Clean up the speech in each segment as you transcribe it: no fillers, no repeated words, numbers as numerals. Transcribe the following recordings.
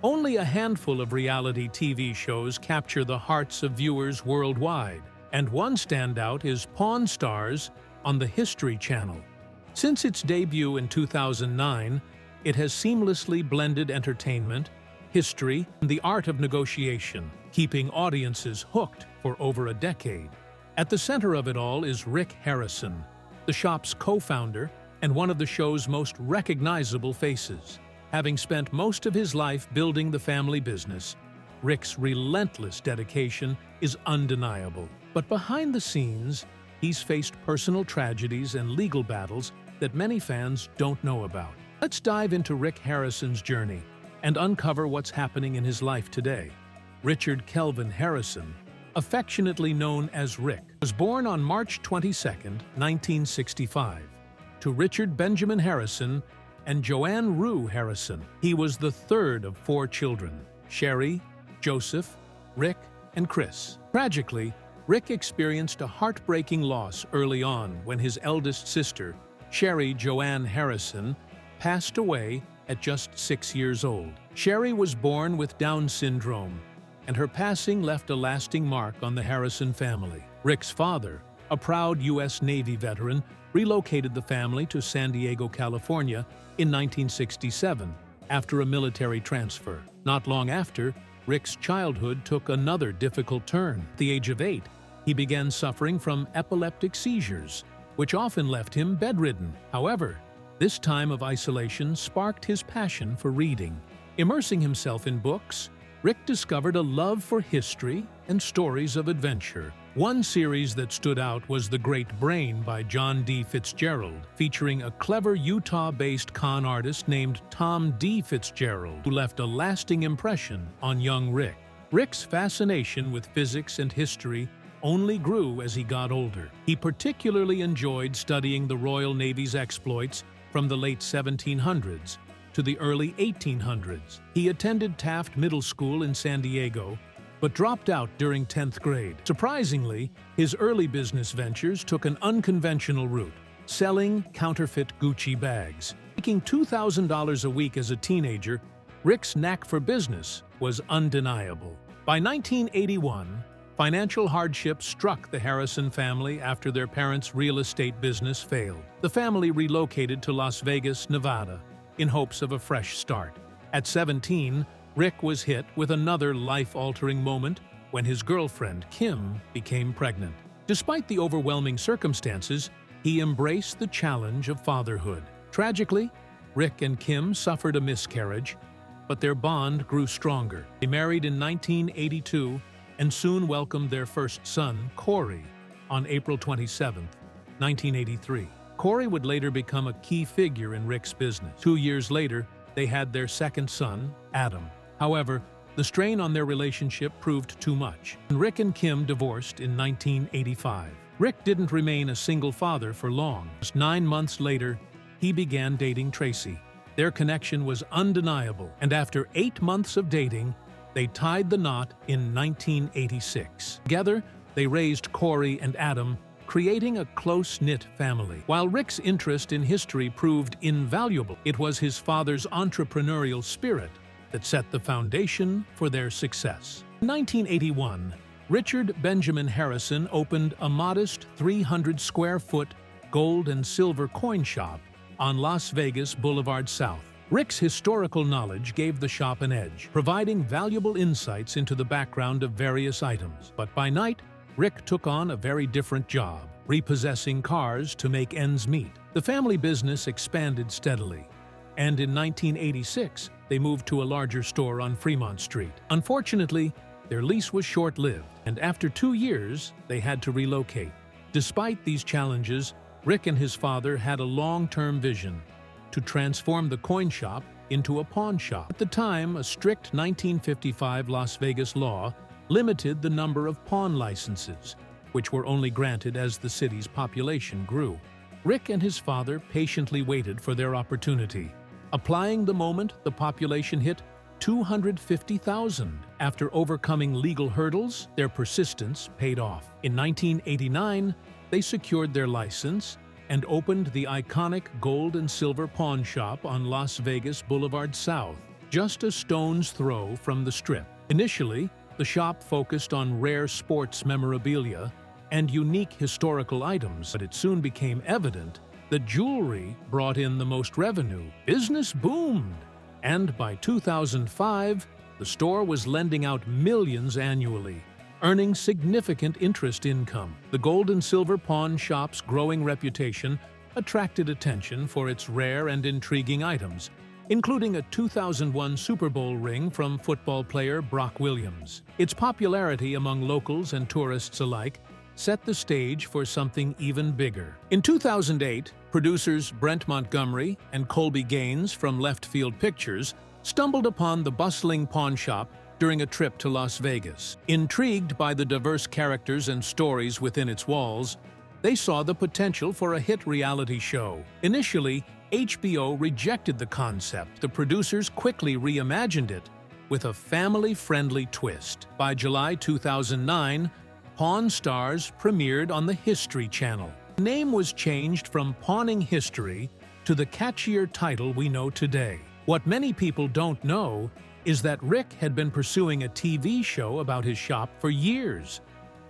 Only a handful of reality TV shows capture the hearts of viewers worldwide, and one standout is Pawn Stars on the History Channel. Since its debut in 2009, it has seamlessly blended entertainment, history, and the art of negotiation, keeping audiences hooked for over a decade. At the center of it all is Rick Harrison, the shop's co-founder and one of the show's most recognizable faces. Having spent most of his life building the family business, Rick's relentless dedication is undeniable. But behind the scenes, he's faced personal tragedies and legal battles that many fans don't know about. Let's dive into Rick Harrison's journey and uncover what's happening in his life today. Richard Kelvin Harrison, affectionately known as Rick, was born on March 22, 1965, to Richard Benjamin Harrison and Joanne Rue Harrison. He was the third of 4 children: Sherry, Joseph, Rick, and Chris. Tragically, Rick experienced a heartbreaking loss early on when his eldest sister, Sherry Joanne Harrison, passed away at just 6 years old. Sherry was born with Down syndrome, and her passing left a lasting mark on the Harrison family. Rick's father, a proud U.S. Navy veteran, relocated the family to San Diego, California in 1967 after a military transfer. Not long after, Rick's childhood took another difficult turn. At the age of 8, he began suffering from epileptic seizures, which often left him bedridden. However, this time of isolation sparked his passion for reading. Immersing himself in books, Rick discovered a love for history and stories of adventure. One series that stood out was The Great Brain by John D. Fitzgerald, featuring a clever Utah-based con artist named Tom D. Fitzgerald, who left a lasting impression on young Rick. Rick's fascination with physics and history only grew as he got older. He particularly enjoyed studying the Royal Navy's exploits from the late 1700s to the early 1800s. He attended Taft Middle School in San Diego, but dropped out during 10th grade. Surprisingly, his early business ventures took an unconventional route, selling counterfeit Gucci bags. Making $2,000 a week as a teenager, Rick's knack for business was undeniable. By 1981, financial hardships struck the Harrison family after their parents' real estate business failed. The family relocated to Las Vegas, Nevada, in hopes of a fresh start. At 17, Rick was hit with another life-altering moment when his girlfriend, Kim, became pregnant. Despite the overwhelming circumstances, he embraced the challenge of fatherhood. Tragically, Rick and Kim suffered a miscarriage, but their bond grew stronger. They married in 1982 and soon welcomed their first son, Corey, on April 27, 1983. Corey would later become a key figure in Rick's business. 2 years later, they had their second son, Adam. However, the strain on their relationship proved too much, and Rick and Kim divorced in 1985. Rick didn't remain a single father for long. Just 9 months later, he began dating Tracy. Their connection was undeniable, and after 8 months of dating, they tied the knot in 1986. Together, they raised Corey and Adam, creating a close-knit family. While Rick's interest in history proved invaluable, it was his father's entrepreneurial spirit that set the foundation for their success. In 1981, Richard Benjamin Harrison opened a modest 300-square-foot gold and silver coin shop on Las Vegas Boulevard South. Rick's historical knowledge gave the shop an edge, providing valuable insights into the background of various items. But by night, Rick took on a very different job, repossessing cars to make ends meet. The family business expanded steadily, and in 1986, they moved to a larger store on Fremont Street. Unfortunately, their lease was short-lived, and after 2 years, they had to relocate. Despite these challenges, Rick and his father had a long-term vision to transform the coin shop into a pawn shop. At the time, a strict 1955 Las Vegas law limited the number of pawn licenses, which were only granted as the city's population grew. Rick and his father patiently waited for their opportunity, applying the moment the population hit 250,000. After overcoming legal hurdles, their persistence paid off. In 1989, they secured their license and opened the iconic gold and silver pawn shop on Las Vegas Boulevard South. just a stone's throw from the Strip. Initially, the shop focused on rare sports memorabilia and unique historical items, but it soon became evident that jewelry brought in the most revenue. Business boomed, and by 2005, the store was lending out millions annually, earning significant interest income. The gold and silver pawn shop's growing reputation attracted attention for its rare and intriguing items, including a 2001 Super Bowl ring from football player Brock Williams. Its popularity among locals and tourists alike set the stage for something even bigger. In 2008, producers Brent Montgomery and Colby Gaines from Left Field Pictures stumbled upon the bustling pawn shop during a trip to Las Vegas. Intrigued by the diverse characters and stories within its walls, they saw the potential for a hit reality show. Initially, HBO rejected the concept. The producers quickly reimagined it with a family-friendly twist. By July 2009, Pawn Stars premiered on the History Channel. The name was changed from Pawning History to the catchier title we know today. What many people don't know is that Rick had been pursuing a TV show about his shop for years,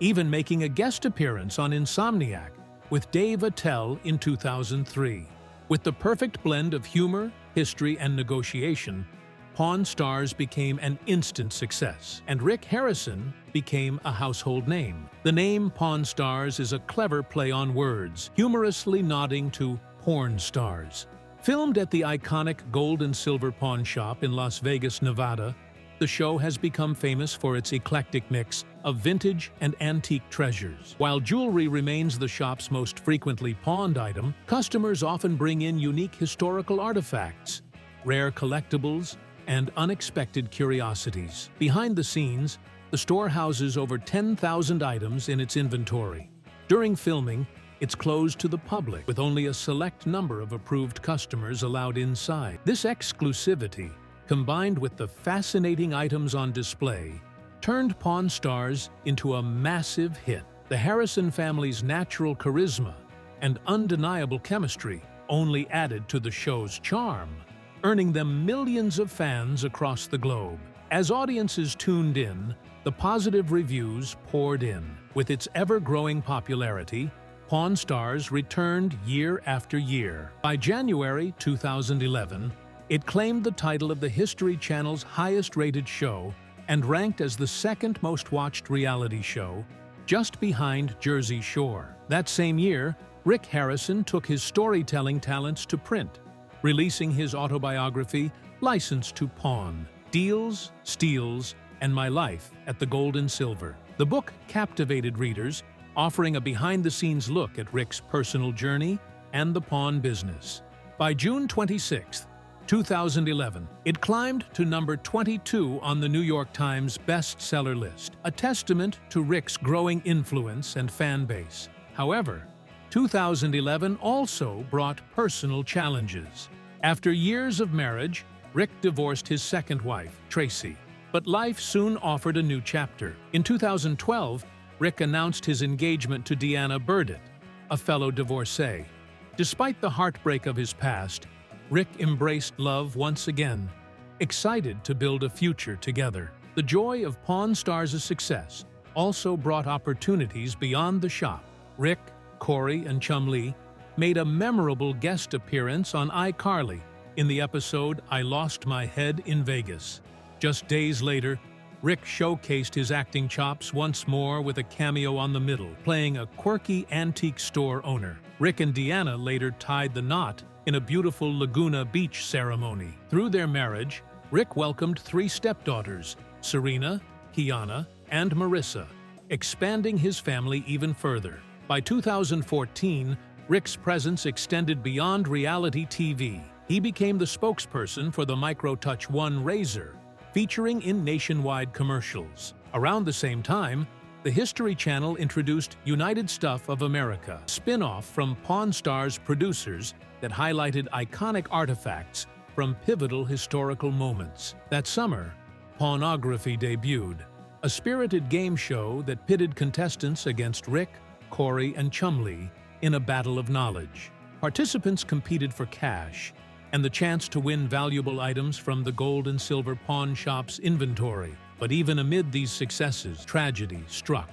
even making a guest appearance on Insomniac with Dave Attell in 2003. With the perfect blend of humor, history, and negotiation, Pawn Stars became an instant success, and Rick Harrison became a household name. The name Pawn Stars is a clever play on words, humorously nodding to porn stars. Filmed at the iconic gold and silver pawn shop in Las Vegas, Nevada, the show has become famous for its eclectic mix of vintage and antique treasures. While jewelry remains the shop's most frequently pawned item, customers often bring in unique historical artifacts, rare collectibles, and unexpected curiosities. Behind the scenes, the store houses over 10,000 items in its inventory. During filming, it's closed to the public, with only a select number of approved customers allowed inside. This exclusivity, combined with the fascinating items on display, turned Pawn Stars into a massive hit. The Harrison family's natural charisma and undeniable chemistry only added to the show's charm, earning them millions of fans across the globe. As audiences tuned in, the positive reviews poured in. With its ever-growing popularity, Pawn Stars returned year after year. By January 2011, it claimed the title of the History Channel's highest-rated show and ranked as the second most-watched reality show, just behind Jersey Shore. That same year, Rick Harrison took his storytelling talents to print, releasing his autobiography, License to Pawn: Deals, Steals, and My Life at the Gold and Silver. The book captivated readers, offering a behind-the-scenes look at Rick's personal journey and the pawn business. By June 26, 2011, it climbed to number 22 on the New York Times bestseller list, a testament to Rick's growing influence and fan base. However, 2011 also brought personal challenges. After years of marriage, Rick divorced his second wife, Tracy. But life soon offered a new chapter. In 2012, Rick announced his engagement to Deanna Burdett, a fellow divorcee. Despite the heartbreak of his past, Rick embraced love once again, excited to build a future together. The joy of Pawn Stars' success also brought opportunities beyond the shop. Rick, Corey, and Chumlee made a memorable guest appearance on iCarly in the episode I Lost My Head in Vegas. Just days later, Rick showcased his acting chops once more with a cameo on The Middle, playing a quirky antique store owner. Rick and Deanna later tied the knot in a beautiful Laguna Beach ceremony. Through their marriage, Rick welcomed 3 stepdaughters, Serena, Kiana, and Marissa, expanding his family even further. By 2014, Rick's presence extended beyond reality TV. He became the spokesperson for the MicroTouch One razor, featuring in nationwide commercials. Around the same time, the History Channel introduced United Stuff of America, a spin-off from Pawn Stars producers that highlighted iconic artifacts from pivotal historical moments. That summer, Pawnography debuted, a spirited game show that pitted contestants against Rick, Corey, and Chumlee in a battle of knowledge. Participants competed for cash, and the chance to win valuable items from the gold and silver pawn shop's inventory. But even amid these successes, tragedy struck.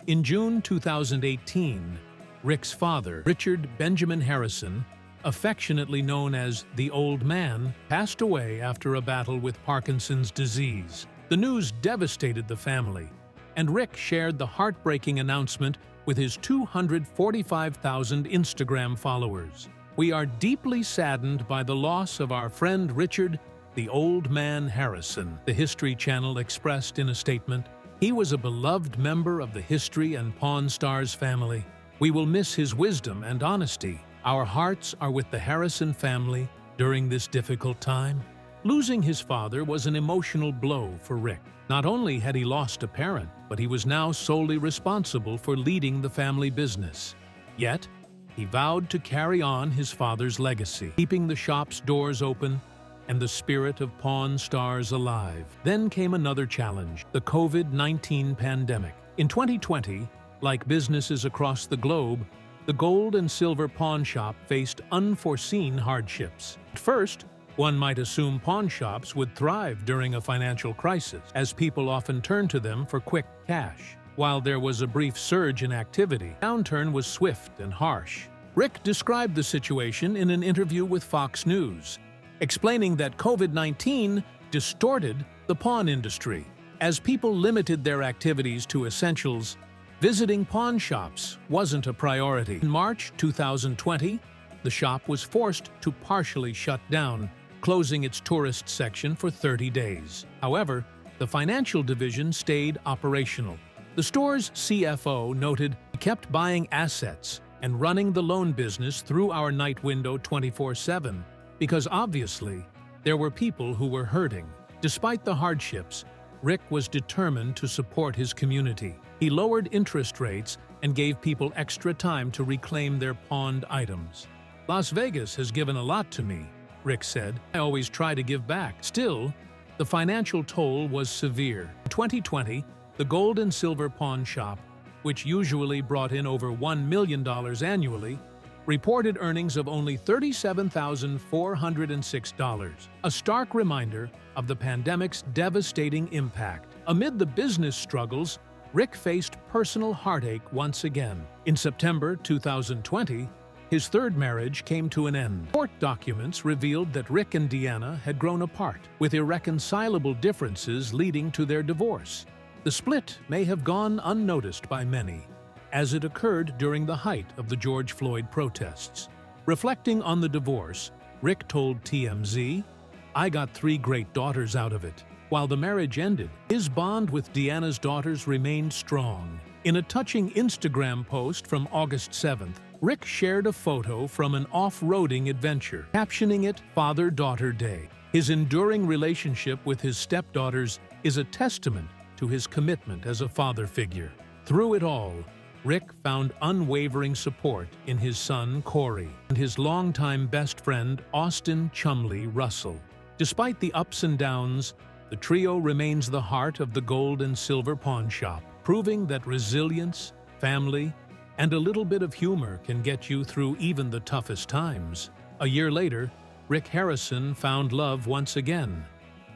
In June 2018, Rick's father, Richard Benjamin Harrison, affectionately known as the Old Man, passed away after a battle with Parkinson's disease. The news devastated the family, and Rick shared the heartbreaking announcement with his 245,000 Instagram followers. "We are deeply saddened by the loss of our friend Richard, the Old Man Harrison," the History Channel expressed in a statement. "He was a beloved member of the History and Pawn Stars family. We will miss his wisdom and honesty. Our hearts are with the Harrison family during this difficult time." Losing his father was an emotional blow for Rick. Not only had he lost a parent, but he was now solely responsible for leading the family business. Yet, he vowed to carry on his father's legacy, keeping the shop's doors open and the spirit of Pawn Stars alive. Then came another challenge, the COVID-19 pandemic. In 2020, like businesses across the globe, the gold and silver pawn shop faced unforeseen hardships. At first, one might assume pawn shops would thrive during a financial crisis, as people often turn to them for quick cash. While there was a brief surge in activity, the downturn was swift and harsh. Rick described the situation in an interview with Fox News, explaining that COVID-19 distorted the pawn industry. As people limited their activities to essentials, visiting pawn shops wasn't a priority. In March 2020, the shop was forced to partially shut down, closing its tourist section for 30 days. However, the financial division stayed operational. The store's CFO noted, "We kept buying assets and running the loan business through our night window 24/7, because obviously, there were people who were hurting." Despite the hardships, Rick was determined to support his community. He lowered interest rates and gave people extra time to reclaim their pawned items. "Las Vegas has given a lot to me," Rick said. "I always try to give back." Still, the financial toll was severe. In 2020, the gold and silver pawn shop, which usually brought in over $1 million annually, reported earnings of only $37,406, a stark reminder of the pandemic's devastating impact. Amid the business struggles, Rick faced personal heartache once again. In September 2020, his third marriage came to an end. Court documents revealed that Rick and Deanna had grown apart, with irreconcilable differences leading to their divorce. The split may have gone unnoticed by many, as it occurred during the height of the George Floyd protests. Reflecting on the divorce, Rick told TMZ, "I got 3 great daughters out of it." While the marriage ended, his bond with Deanna's daughters remained strong. In a touching Instagram post from August 7th, Rick shared a photo from an off-roading adventure, captioning it Father-Daughter Day. His enduring relationship with his stepdaughters is a testament to his commitment as a father figure. Through it all, Rick found unwavering support in his son Corey and his longtime best friend Austin Chumley Russell. Despite the ups and downs, the trio remains the heart of the gold and silver pawn shop, proving that resilience, family, and a little bit of humor can get you through even the toughest times. A year later, Rick Harrison found love once again,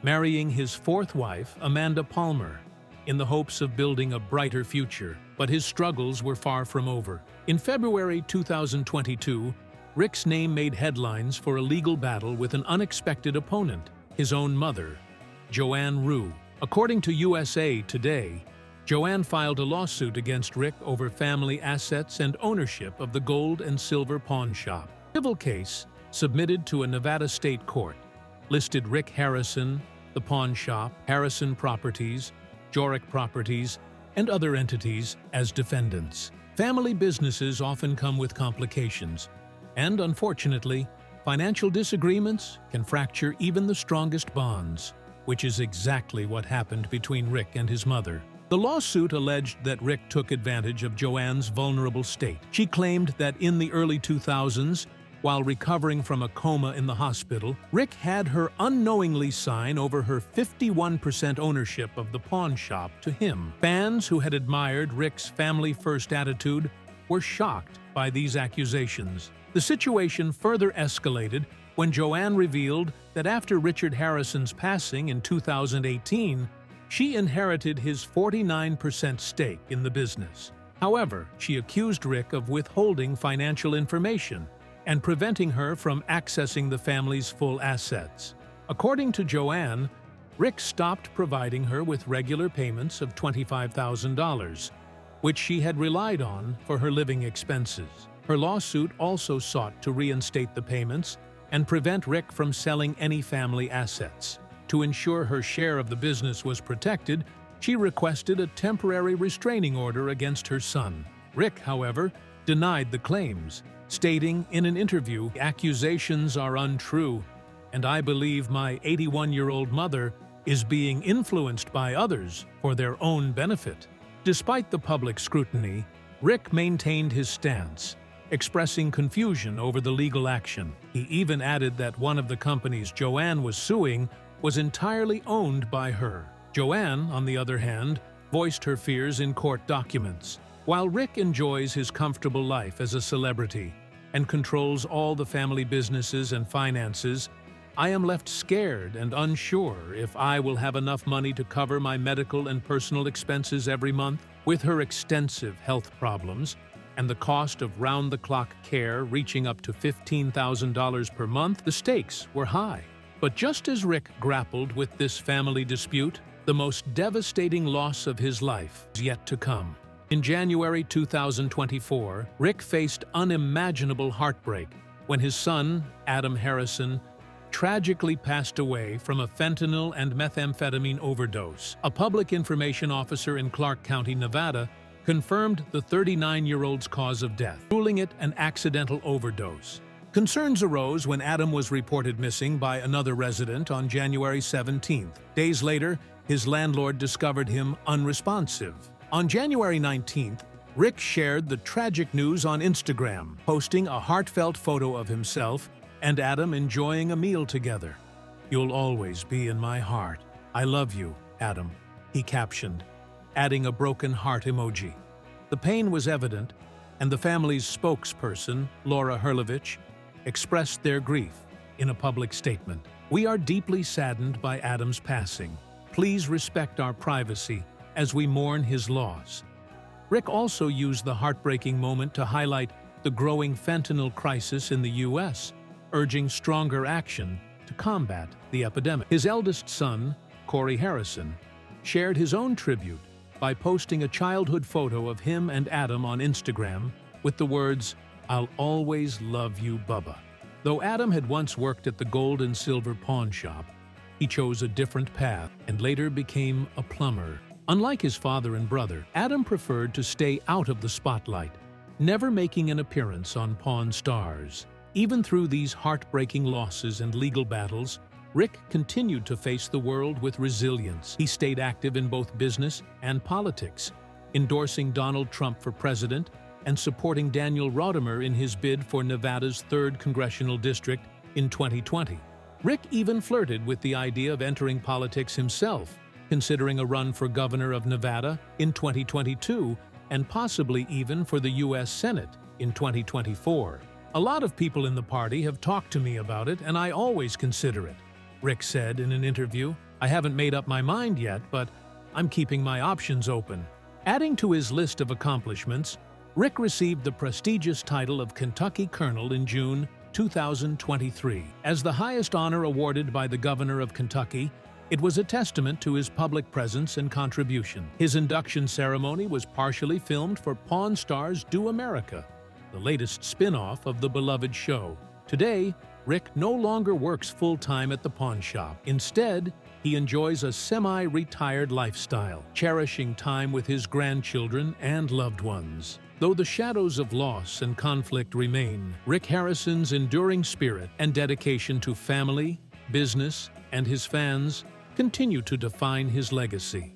marrying his 4th wife, Amanda Palmer, in the hopes of building a brighter future. But his struggles were far from over. In February 2022, Rick's name made headlines for a legal battle with an unexpected opponent, his own mother, Joanne Rue. According to USA Today, Joanne filed a lawsuit against Rick over family assets and ownership of the gold and silver pawn shop. The civil case, submitted to a Nevada state court, listed Rick Harrison, the pawn shop, Harrison Properties, Jorick Properties, and other entities as defendants. Family businesses often come with complications, and unfortunately, financial disagreements can fracture even the strongest bonds, which is exactly what happened between Rick and his mother. The lawsuit alleged that Rick took advantage of Joanne's vulnerable state. She claimed that in the early 2000s, while recovering from a coma in the hospital, Rick had her unknowingly sign over her 51% ownership of the pawn shop to him. Fans who had admired Rick's family-first attitude were shocked by these accusations. The situation further escalated when Joanne revealed that after Richard Harrison's passing in 2018, she inherited his 49% stake in the business. However, she accused Rick of withholding financial information and preventing her from accessing the family's full assets. According to Joanne, Rick stopped providing her with regular payments of $25,000, which she had relied on for her living expenses. Her lawsuit also sought to reinstate the payments and prevent Rick from selling any family assets. To ensure her share of the business was protected, she requested a temporary restraining order against her son. Rick, however, denied the claims, stating in an interview, "Accusations are untrue, and I believe my 81-year-old mother is being influenced by others for their own benefit." Despite the public scrutiny, Rick maintained his stance, expressing confusion over the legal action. He even added that one of the companies Joanne was suing was entirely owned by her. Joanne, on the other hand, voiced her fears in court documents. While Rick enjoys his comfortable life as a celebrity and controls all the family businesses and finances, I am left scared and unsure if I will have enough money to cover my medical and personal expenses every month. With her extensive health problems and the cost of round-the-clock care reaching up to $15,000 per month, the stakes were high. But just as Rick grappled with this family dispute, the most devastating loss of his life is yet to come. In January 2024, Rick faced unimaginable heartbreak when his son, Adam Harrison, tragically passed away from a fentanyl and methamphetamine overdose. A public information officer in Clark County, Nevada, confirmed the 39-year-old's cause of death, ruling it an accidental overdose. Concerns arose when Adam was reported missing by another resident on January 17th. Days later, his landlord discovered him unresponsive. On January 19th, Rick shared the tragic news on Instagram, posting a heartfelt photo of himself and Adam enjoying a meal together. "You'll always be in my heart. I love you, Adam," he captioned, adding a broken heart emoji. The pain was evident, and the family's spokesperson, Laura Herlovich, expressed their grief in a public statement. "We are deeply saddened by Adam's passing. Please respect our privacy as we mourn his loss." Rick also used the heartbreaking moment to highlight the growing fentanyl crisis in the U.S., urging stronger action to combat the epidemic. His eldest son, Corey Harrison, shared his own tribute by posting a childhood photo of him and Adam on Instagram with the words, "I'll always love you, Bubba." Though Adam had once worked at the gold and silver pawn shop, he chose a different path and later became a plumber. Unlike his father and brother, Adam preferred to stay out of the spotlight, never making an appearance on Pawn Stars. Even through these heartbreaking losses and legal battles, Rick continued to face the world with resilience. He stayed active in both business and politics, endorsing Donald Trump for president and supporting Daniel Rodimer in his bid for Nevada's 3rd Congressional District in 2020. Rick even flirted with the idea of entering politics himself, considering a run for governor of Nevada in 2022 and possibly even for the U.S. Senate in 2024. "A lot of people in the party have talked to me about it, and I always consider it," Rick said in an interview. "I haven't made up my mind yet, but I'm keeping my options open." Adding to his list of accomplishments, Rick received the prestigious title of Kentucky Colonel in June 2023. As the highest honor awarded by the governor of Kentucky, it was a testament to his public presence and contribution. His induction ceremony was partially filmed for Pawn Stars Do America, the latest spin-off of the beloved show. Today, Rick no longer works full-time at the pawn shop. Instead, he enjoys a semi-retired lifestyle, cherishing time with his grandchildren and loved ones. Though the shadows of loss and conflict remain, Rick Harrison's enduring spirit and dedication to family, business, and his fans continue to define his legacy.